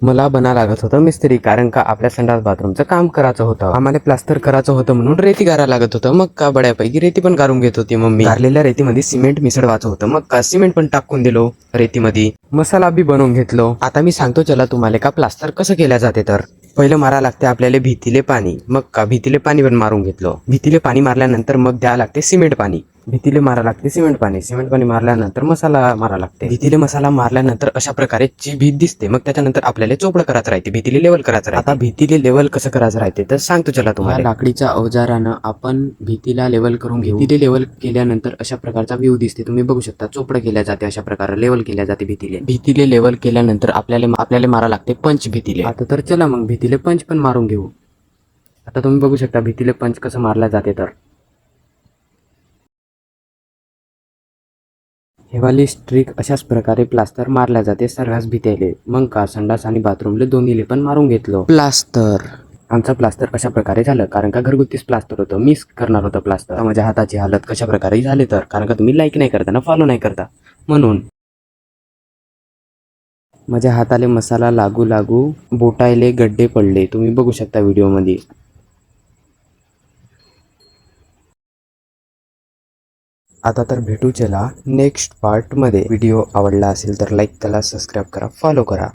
मला बना लागत होतं मिस्त्री, कारण का आपल्या संडास बाथरूमचं काम करायचं होतं. आम्हाला प्लास्टर करायचं होतं म्हणून रेती गारा लागत होतं. मग का बड्यापैकी रेती पण गारून घेत होती मम्मी. गारलेल्या रेतीमध्ये सिमेंट मिसळवायचं होतं. मग का सिमेंट पण टाकून दिलो रेतीमध्ये. मसाला बी बनवून घेतलो. आता मी सांगतो चला तुम्हाला का प्लास्टर कसं केल्या जाते. तर पहिलं मारा लागते आपल्याला भीतीले पाणी. मग का भीतीले पाणी पण मारून घेतलं. भीतीले पाणी मारल्यानंतर मग द्या लागते सिमेंट पाणी. भीतीले मारा लागते सिमेंट पाणी. सिमेंट पाणी मारल्यानंतर मसाला मारा लागते. भीतीले मसाला मारल्यानंतर अशा प्रकारे जी भीत दिसते, मग त्याच्यानंतर आपल्याला चोपडं करायचं राहते. भीतीले लेवल करायचं राहते. आता भीतीले लेवल कसं करायचं राहते तर सांगतो चला तुम्हाला. लाकडीच्या अवजारानं आपण भीतीला लेवल करून घेऊ. भीतीले लेवल केल्यानंतर अशा प्रकारचा व्ह्यू दिसते. तुम्ही बघू शकता चोपडं केल्या जाते. अशा प्रकारे लेवल केल्या जाते भीतीले. भीतीले लेवल केल्यानंतर आपल्याला मारा लागते पंच भीतीले. आता तर चला मग भीतीले पंच पण मारून घेऊ. आता तुम्ही बघू शकता भीतीले पंच कसं मारला जाते. तर हेवाली स्ट्रिक अशाच प्रकारे प्लास्टर मारल्या जाते सर्रास भीतीले. मग का संडास आणि बाथरूमले दोन्हीले पण मारून घेतलो प्लास्टर. आमचं प्लास्टर अशा प्रकारे झालं, कारण का घरगुतीच प्लास्टर होतं. मिस करणार होतं प्लास्टर. माझ्या हाताची हालत कशा प्रकारे झाली तर, कारण का तुम्ही लाईक नाही करता ना, फॉलो नाही करता म्हणून. माझ्या हाताले मसाला लागू लागू बोटायले गड्डे पडले. तुम्ही बघू शकता व्हिडिओमध्ये. आता तर भेटू चला नेक्स्ट पार्टमध्ये. व्हिडिओ आवडला असेल तर लाईक करा, सबस्क्राईब करा, फॉलो करा.